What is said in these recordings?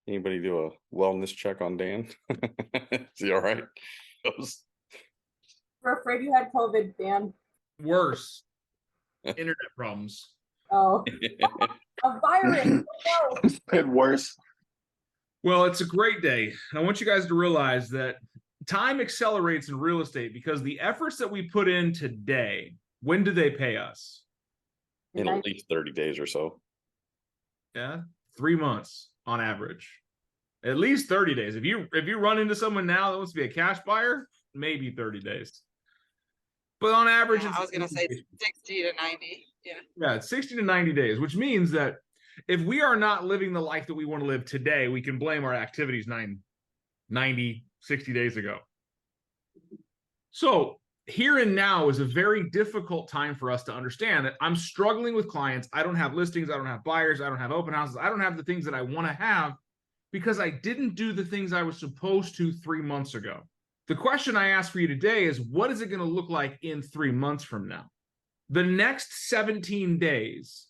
Anybody do a wellness check on Dan? Is he all right? We're afraid you had COVID, Dan. Worse. Internet problems. Oh, a virus. Oh, It's been worse. Well, it's a great day. I want you guys to realize that time accelerates in real estate because the efforts that we put in today, when do they pay us? In at least 30 days or so. Yeah, 3 months on average. At least 30 days. If you run into someone now that wants to be a cash buyer, maybe 30 days. But on average, I was going to say 60 to 90. Yeah, it's 60 to 90 days, which means that if we are not living the life that we want to live today, we can blame our activities 90, 60 days ago. So here and now is a very difficult time for us to understand that I'm struggling with clients. I don't have listings. I don't have buyers. I don't have open houses. I don't have the things that I want to have because I didn't do the things I was supposed to 3 months ago. The question I ask for you today is, what is it going to look like in 3 months from now? The next 17 days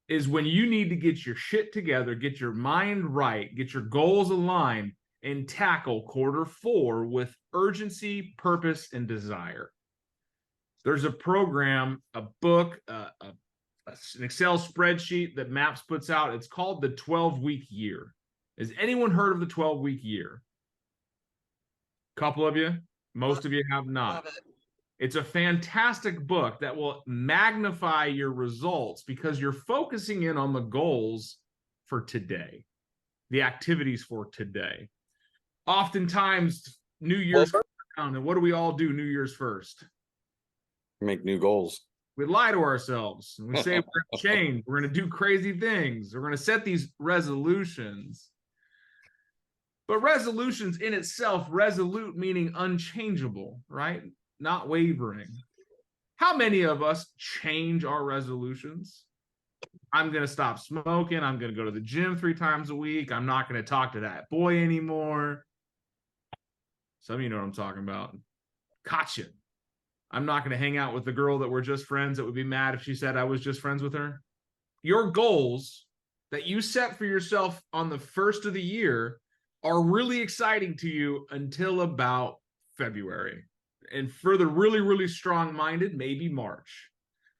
is when you need to get your shit together, get your mind right, get your goals aligned, and tackle Q4 with urgency, purpose, and desire. There's a program, a book, an Excel spreadsheet that MAPS puts out. It's called the 12-week year. Has anyone heard of the 12-week year? Couple of you, most of you have not. It's a fantastic book that will magnify your results because you're focusing in on the goals for today, the activities for today. Oftentimes, New Year's comes around, and what do we all do New Year's first? Make new goals. We lie to ourselves. And we say we're going to change. We're going to do crazy things. We're going to set these resolutions. But resolutions in itself, resolute meaning unchangeable, right? Not wavering. How many of us change our resolutions? I'm going to stop smoking. I'm going to go to the gym 3 times a week. I'm not going to talk to that boy anymore. Some of you know what I'm talking about. Gotcha. I'm not going to hang out with the girl that we're just friends that would be mad if she said I was just friends with her. Your goals that you set for yourself on the first of the year are really exciting to you until about February. And for the really, really strong-minded, maybe March.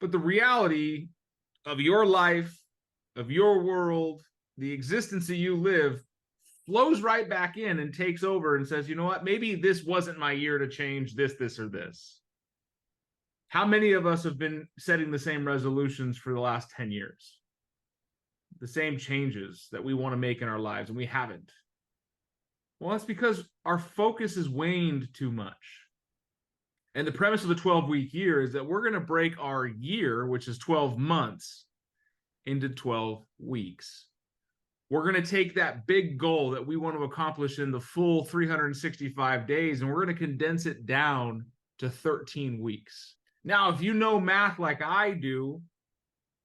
But the reality of your life, of your world, the existence that you live, flows right back in and takes over and says, you know what, maybe this wasn't my year to change this, or this. How many of us have been setting the same resolutions for the last 10 years? The same changes that we want to make in our lives, and we haven't. Well, that's because our focus has waned too much. And the premise of the 12-week year is that we're going to break our year, which is 12 months, into 12 weeks. We're going to take that big goal that we want to accomplish in the full 365 days, and we're going to condense it down to 13 weeks. Now, if you know math like I do,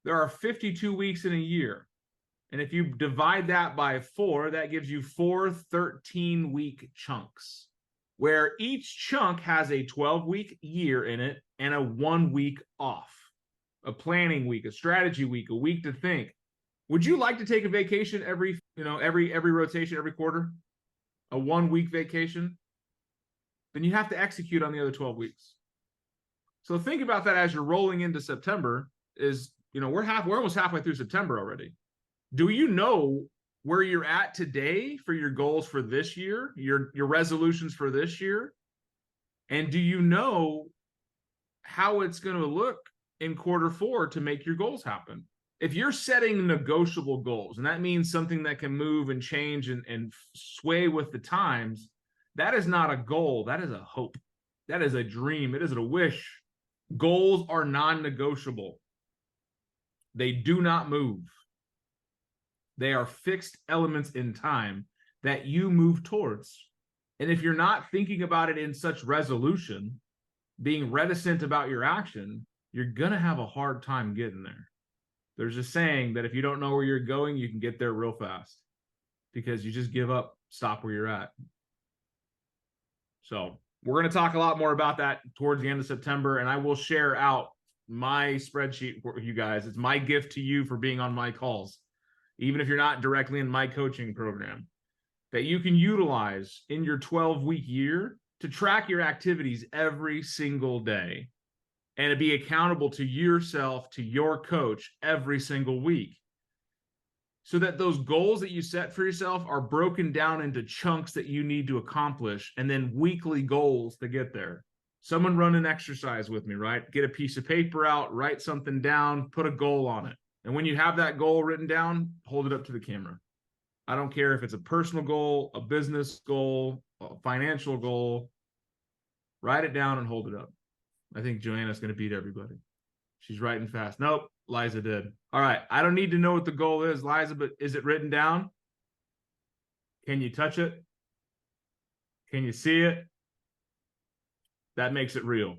there are 52 weeks in a year. And if you divide that by 4, that gives you 4 13-week chunks, where each chunk has a 12-week year in it and a 1 week off, a planning week, a strategy week, a week to think. Would you like to take a vacation every rotation, every quarter? A 1 week vacation? Then you have to execute on the other 12 weeks. So think about that as you're rolling into September. We're almost halfway through September already. Do you know where you're at today for your goals for this year, your resolutions for this year? And do you know how it's going to look in Q4 to make your goals happen? If you're setting negotiable goals, and that means something that can move and change and sway with the times, that is not a goal. That is a hope. That is a dream. It is a wish. Goals are non-negotiable. They do not move. They are fixed elements in time that you move towards. And if you're not thinking about it in such resolution, being reticent about your action, you're going to have a hard time getting there. There's a saying that if you don't know where you're going, you can get there real fast because you just give up, stop where you're at. So we're going to talk a lot more about that towards the end of September, and I will share out my spreadsheet for you guys. It's my gift to you for being on my calls. even if you're not directly in my coaching program, that you can utilize in your 12-week year to track your activities every single day and to be accountable to yourself, to your coach every single week. So that those goals that you set for yourself are broken down into chunks that you need to accomplish, and then weekly goals to get there. Someone run an exercise with me, right? Get a piece of paper out, write something down, put a goal on it. And when you have that goal written down, hold it up to the camera. I don't care if it's a personal goal, a business goal, a financial goal. Write it down and hold it up. I think Joanna's going to beat everybody. She's writing fast. Nope, Liza did. All right, I don't need to know what the goal is, Liza, but is it written down? Can you touch it? Can you see it? That makes it real.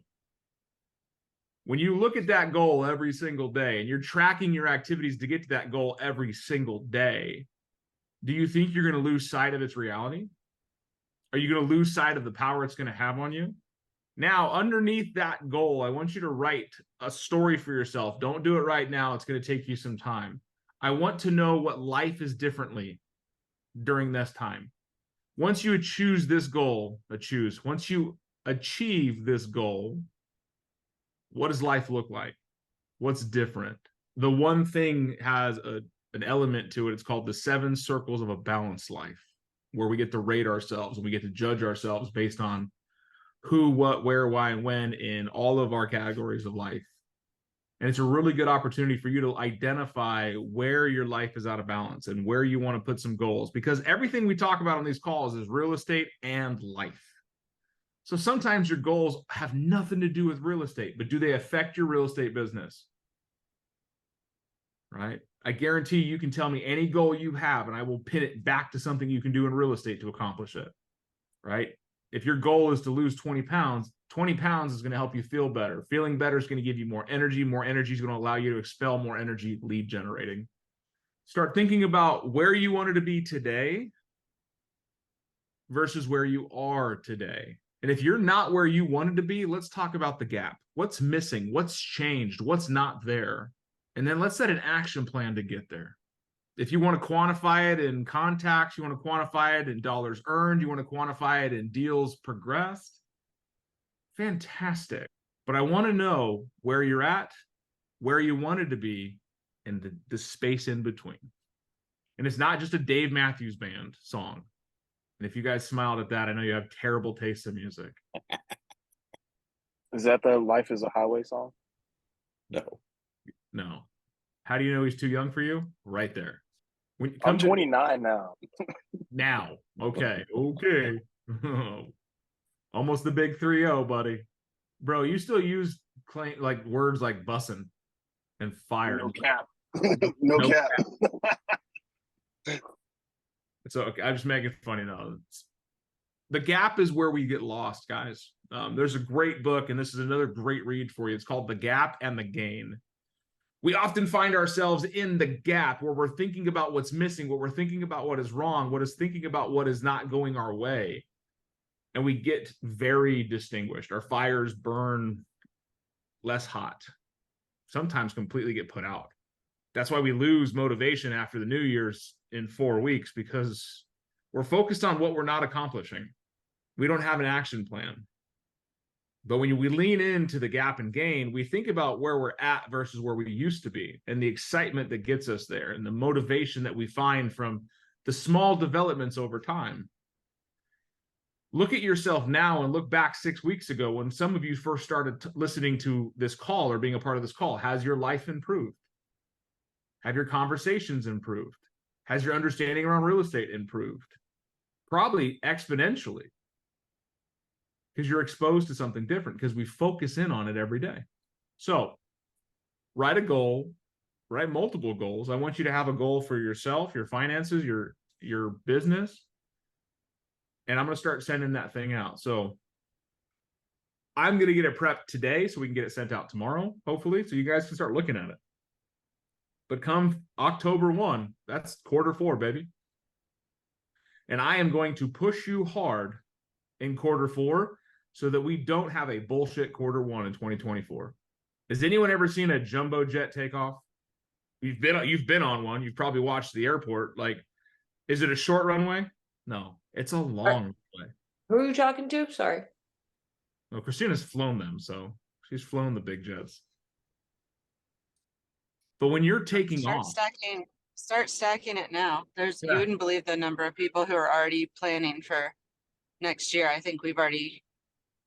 When you look at that goal every single day and you're tracking your activities to get to that goal every single day, do you think you're going to lose sight of its reality? Are you going to lose sight of the power it's going to have on you? Now, underneath that goal, I want you to write a story for yourself. Don't do it right now. It's going to take you some time. I want to know what life is differently during this time. Once you choose this goal, once you achieve this goal, what does life look like? What's different? The one thing has an element to it. It's called the 7 circles of a balanced life, where we get to rate ourselves and we get to judge ourselves based on who, what, where, why, and when in all of our categories of life. And it's a really good opportunity for you to identify where your life is out of balance and where you want to put some goals, because everything we talk about on these calls is real estate and life. So sometimes your goals have nothing to do with real estate, but do they affect your real estate business? Right? I guarantee you can tell me any goal you have, and I will pin it back to something you can do in real estate to accomplish it. Right? If your goal is to lose 20 pounds, 20 pounds is going to help you feel better. Feeling better is going to give you more energy. More energy is going to allow you to expel more energy, lead generating. Start thinking about where you wanted to be today versus where you are today. And if you're not where you wanted to be, let's talk about the gap. What's missing? What's changed? What's not there? And then let's set an action plan to get there. If you want to quantify it in contacts, you want to quantify it in dollars earned, you want to quantify it in deals progressed, fantastic. But I want to know where you're at, where you wanted to be, and the space in between. And it's not just a Dave Matthews Band song. And if you guys smiled at that, I know you have terrible taste in music. Is that the Life is a Highway song? No. How do you know he's too young for you? Right there. When I'm 29 now. Now. Okay. Almost the big 3-0, buddy. Bro, you still use like words like bussin' and fire. No cap. No cap. So okay, I'm just making funny now. The gap is where we get lost, guys. There's a great book, and this is another great read for you. It's called The Gap and the Gain. We often find ourselves in the gap where we're thinking about what's missing, what we're thinking about what is wrong, what is thinking about what is not going our way. And we get very distinguished. Our fires burn less hot, sometimes completely get put out. That's why we lose motivation after the New Year's in 4 weeks, because we're focused on what we're not accomplishing. We don't have an action plan. But when we lean into the gap and gain, we think about where we're at versus where we used to be, and the excitement that gets us there, and the motivation that we find from the small developments over time. Look at yourself now and look back 6 weeks ago when some of you first started listening to this call or being a part of this call. Has your life improved? Have your conversations improved? Has your understanding around real estate improved? Probably exponentially, because you're exposed to something different, because we focus in on it every day. So write a goal, write multiple goals. I want you to have a goal for yourself, your finances, your business. And I'm going to start sending that thing out. So I'm going to get it prepped today so we can get it sent out tomorrow, hopefully, so you guys can start looking at it. But come October 1, that's Q4, baby. And I am going to push you hard in Q4 so that we don't have a bullshit Q1 in 2024. Has anyone ever seen a jumbo jet take off? You've been on one. You've probably watched the airport. Like, is it a short runway? No, it's a long runway. Who are you talking to? Sorry. Well, Christina's flown them, so she's flown the big jets. But when you're taking Start off, stacking it now. There's Yeah. you wouldn't believe the number of people who are already planning for next year. I think we've already,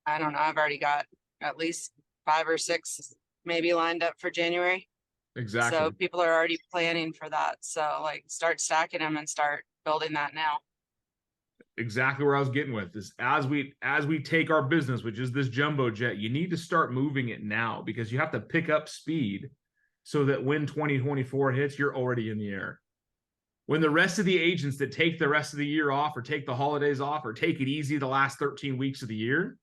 I don't know, I've already got at least 5 or 6 maybe lined up for January. exactly. So people are already planning for that. So like start stacking them and start building that now. Exactly where I was getting with is as we take our business, which is this jumbo jet, you need to start moving it now because you have to pick up speed so that when 2024 hits, you're already in the air. When the rest of the agents that take the rest of the year off or take the holidays off or take it easy the last 13 weeks of the year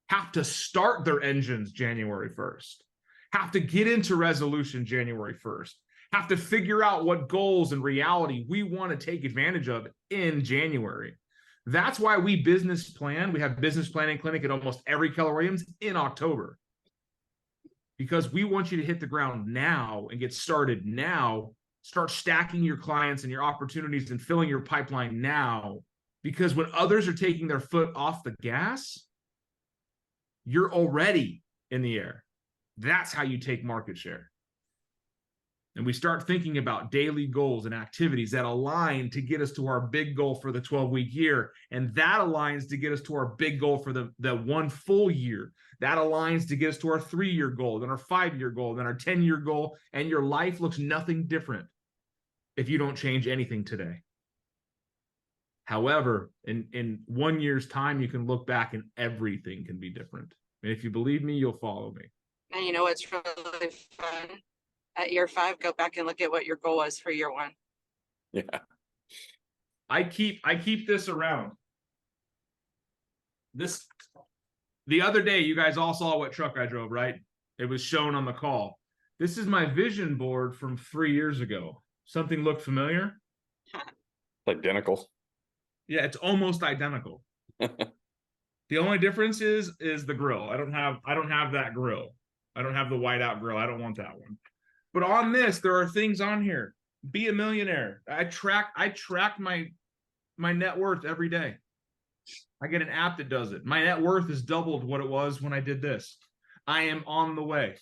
have to start their engines January 1st, have to get into resolution January 1st, have to figure out what goals and reality we want to take advantage of in January. That's why we business plan. We have business planning clinic at almost every Keller Williams in October. Because we want you to hit the ground now and get started now. Start stacking your clients and your opportunities and filling your pipeline now. Because when others are taking their foot off the gas, you're already in the air. That's how you take market share. And we start thinking about daily goals and activities that align to get us to our big goal for the 12-week year. And that aligns to get us to our big goal for the 1 full year. That aligns to get us to our 3-year goal, then our 5-year goal, then our 10-year goal. And your life looks nothing different if you don't change anything today. However, in 1 year's time, you can look back and everything can be different. And if you believe me, you'll follow me. And you know what's really fun? At year 5, go back and look at what your goal was for year 1. Yeah. I keep this around. The other day, you guys all saw what truck I drove, right? It was shown on the call. This is my vision board from 3 years ago. Something look familiar? Identical. Yeah, it's almost identical. The only difference is the grill. I don't have that grill. I don't have the whiteout grill. I don't want that one. But on this, there are things on here. Be a millionaire. I track my net worth every day. I get an app that does it. My net worth is doubled what it was when I did this. I am on the way.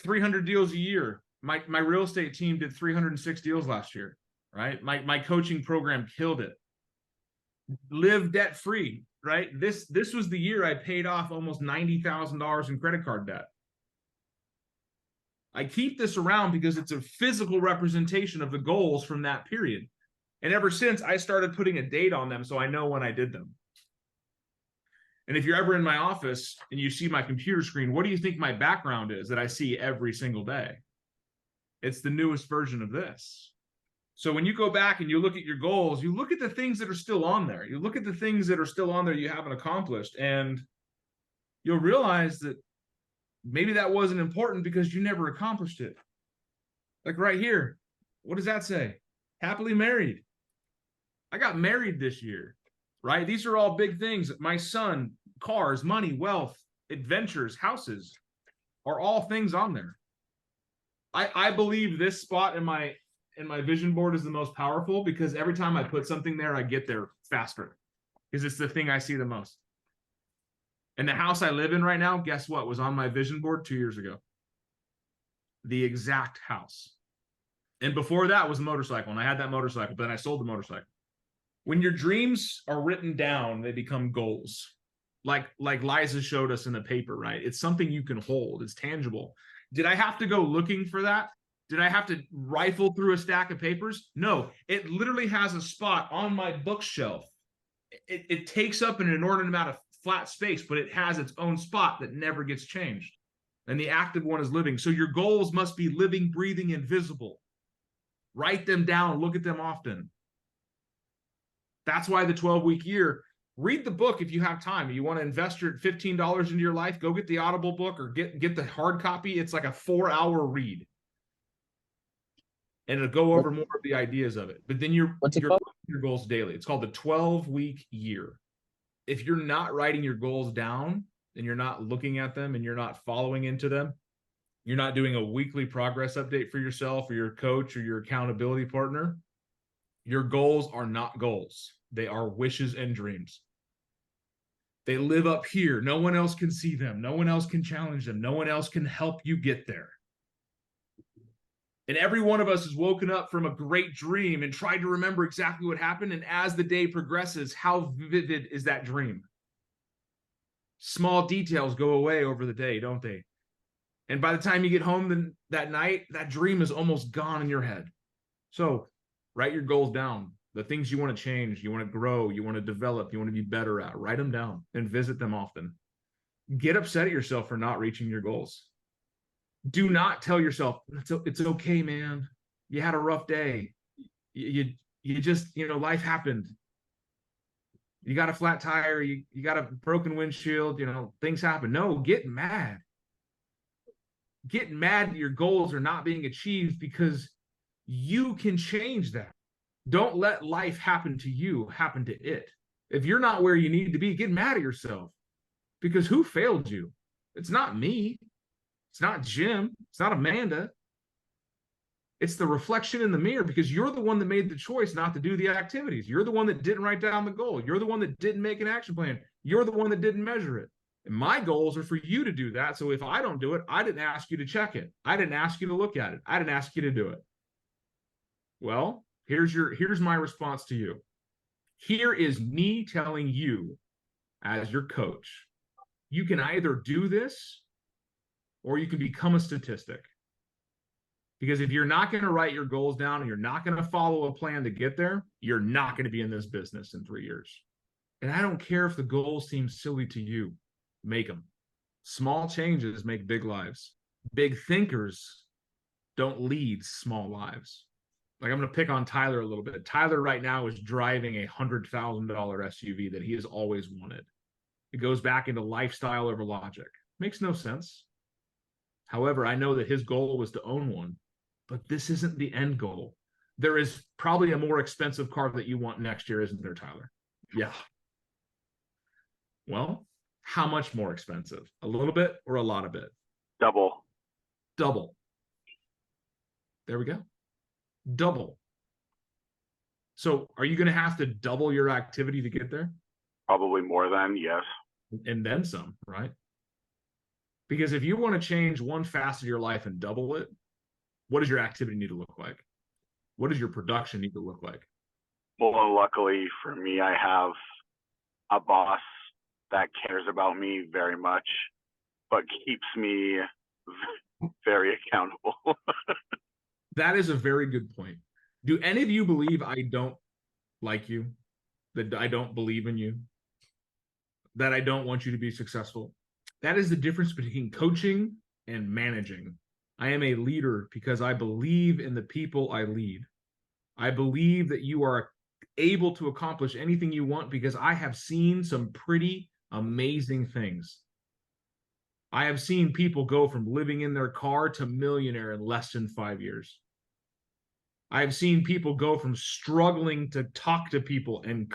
300 deals a year. My real estate team did 306 deals last year, right? My coaching program killed it. Live debt free, right? This was the year I paid off almost $90,000 in credit card debt. I keep this around because it's a physical representation of the goals from that period. And ever since, I started putting a date on them so I know when I did them. And if you're ever in my office and you see my computer screen, what do you think my background is that I see every single day? It's the newest version of this. So when you go back and you look at your goals, you look at the things that are still on there. You look at the things that are still on there you haven't accomplished, and you'll realize that maybe that wasn't important because you never accomplished it. Like right here, what does that say? Happily married. I got married this year, right? These are all big things. My son, cars, money, wealth, adventures, houses are all things on there. I believe this spot in my vision board is the most powerful because every time I put something there, I get there faster because it's the thing I see the most. And the house I live in right now, guess what, was on my vision board 2 years ago. The exact house. And before that was a motorcycle, and I had that motorcycle, but then I sold the motorcycle. When your dreams are written down, they become goals. Like Liza showed us in the paper, right? It's something you can hold. It's tangible. Did I have to go looking for that? Did I have to rifle through a stack of papers? No, it literally has a spot on my bookshelf. It takes up an inordinate amount of flat space, but it has its own spot that never gets changed. And the active one is living. So your goals must be living, breathing, and visible. Write them down. Look at them often. That's why the 12-week year, read the book if you have time. You want to invest your $15 into your life, go get the Audible book or get the hard copy. It's like a 4-hour read. And it'll go over more of the ideas of it. But then you're your goals daily. It's called the 12-week year. If you're not writing your goals down and you're not looking at them and you're not following into them, you're not doing a weekly progress update for yourself or your coach or your accountability partner, your goals are not goals. They are wishes and dreams. They live up here. No one else can see them. No one else can challenge them. No one else can help you get there. And every one of us has woken up from a great dream and tried to remember exactly what happened. And as the day progresses, how vivid is that dream? Small details go away over the day, don't they? And by the time you get home that night, that dream is almost gone in your head. So write your goals down. The things you want to change, you want to grow, you want to develop, you want to be better at, write them down and visit them often. Get upset at yourself for not reaching your goals. Do not tell yourself, it's okay, man. You had a rough day. You just, life happened. You got a flat tire, you got a broken windshield, things happen. No, get mad. Get mad that your goals are not being achieved because you can change that. Don't let life happen to you, happen to it. If you're not where you need to be, get mad at yourself. Because who failed you? It's not me. It's not Jim. It's not Amanda. It's the reflection in the mirror because you're the one that made the choice not to do the activities. You're the one that didn't write down the goal. You're the one that didn't make an action plan. You're the one that didn't measure it. And my goals are for you to do that. So if I don't do it, I didn't ask you to check it. I didn't ask you to look at it. I didn't ask you to do it. Well, here's my response to you. Here is me telling you as your coach, you can either do this or you can become a statistic. Because if you're not going to write your goals down and you're not going to follow a plan to get there, you're not going to be in this business in 3 years. And I don't care if the goals seem silly to you, make them. Small changes make big lives. Big thinkers don't lead small lives. Like I'm going to pick on Tyler a little bit. Tyler right now is driving a $100,000 SUV that he has always wanted. It goes back into lifestyle over logic. Makes no sense. However, I know that his goal was to own one, but this isn't the end goal. There is probably a more expensive car that you want next year, isn't there, Tyler? Yeah. Well, how much more expensive? A little bit or a lot of it? Double. Double. There we go. Double. So are you going to have to double your activity to get there? Probably more than, yes. And then some, right? Because if you want to change one facet of your life and double it, what does your activity need to look like? What does your production need to look like? Well, luckily for me, I have a boss that cares about me very much, but keeps me very accountable. That is a very good point. Do any of you believe I don't like you? That I don't believe in you? That I don't want you to be successful? That is the difference between coaching and managing. I am a leader because I believe in the people I lead. I believe that you are able to accomplish anything you want because I have seen some pretty amazing things. I have seen people go from living in their car to millionaire in less than 5 years. I have seen people go from struggling to talk to people and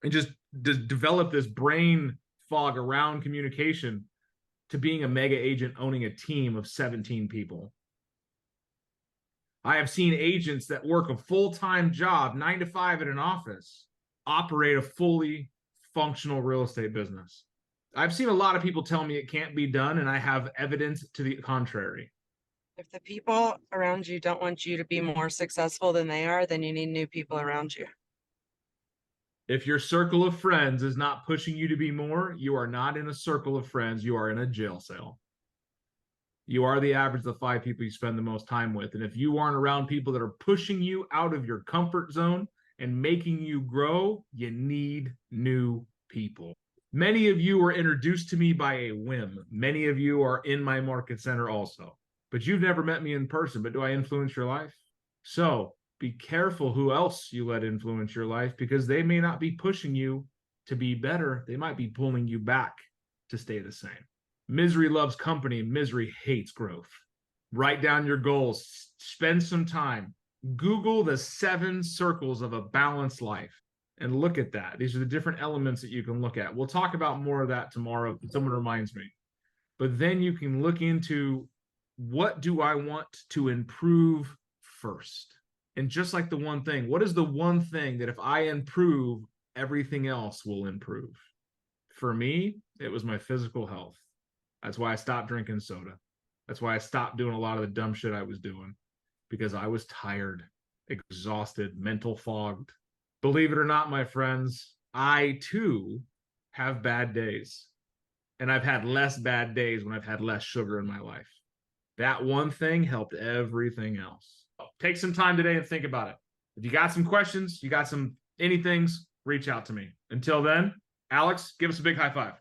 just develop this brain fog around communication to being a mega agent owning a team of 17 people. I have seen agents that work a full-time job, 9 to 5 at an office, operate a fully functional real estate business. I've seen a lot of people tell me it can't be done, and I have evidence to the contrary. If the people around you don't want you to be more successful than they are, then you need new people around you. If your circle of friends is not pushing you to be more, you are not in a circle of friends. You are in a jail cell. You are the average of the 5 people you spend the most time with. And if you aren't around people that are pushing you out of your comfort zone and making you grow, you need new people. Many of you were introduced to me by a whim. Many of you are in my market center also. But you've never met me in person. But do I influence your life? So be careful who else you let influence your life, because they may not be pushing you to be better. They might be pulling you back to stay the same. Misery loves company. Misery hates growth. Write down your goals. Spend some time. Google the 7 circles of a balanced life and look at that. These are the different elements that you can look at. We'll talk about more of that tomorrow if someone reminds me. But then you can look into what do I want to improve first? And just like the one thing, what is the one thing that if I improve, everything else will improve? For me, it was my physical health. That's why I stopped drinking soda. That's why I stopped doing a lot of the dumb shit I was doing, because I was tired, exhausted, mental fogged. Believe it or not, my friends, I too have bad days. And I've had less bad days when I've had less sugar in my life. That one thing helped everything else. Take some time today and think about it. If you got some questions, you got some anythings, reach out to me. Until then, Alex, give us a big high five.